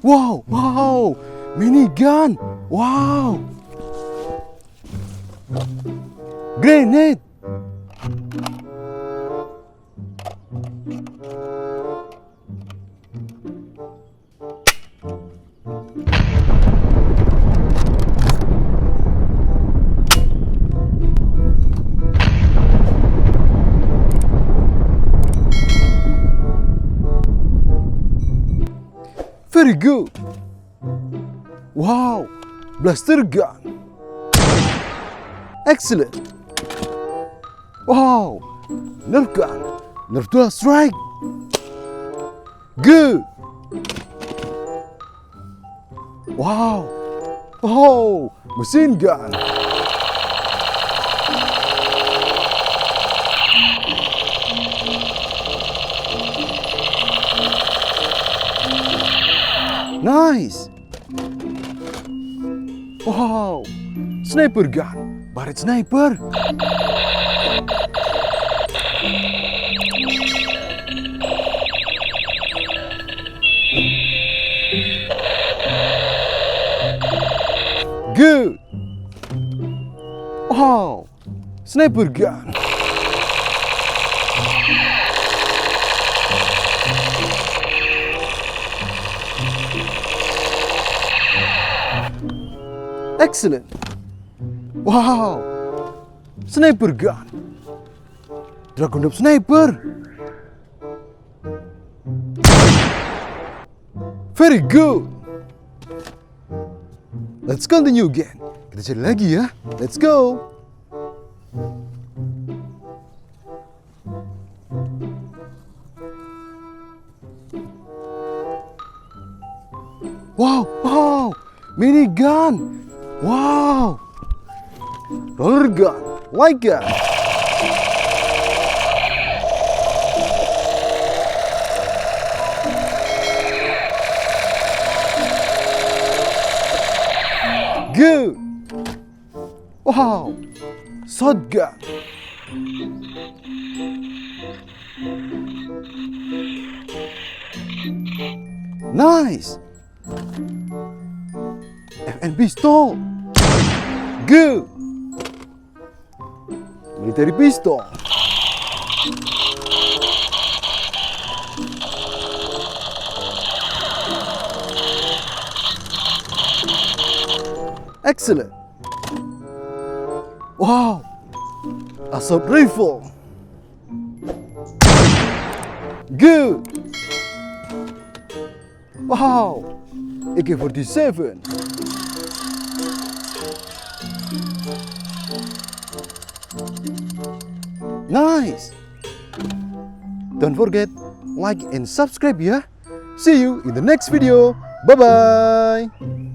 Wow, wow, minigun. Wow. Granat. Very good. Wow, blaster gun. Excellent. Wow, Nerf gun. Nerf dual strike. Good. Wow. Oh, machine gun. Nice. Wow, sniper gun. Barret sniper. Good. Wow, sniper gun. Excellent. Wow, sniper gun. Dragunov sniper. Very good. Let's continue again. Kita cari lagi ya. Let's go. Wow, wow, minigun. Wow, roller gun, light gun. Good. Wow, shotgun. Nice. FN pistol. Good. Military pistol. Excellent. Wow, assault rifle. Good. Wow, AK-47. Nice. Don't forget like and subscribe ya. See you in the next video. Bye bye.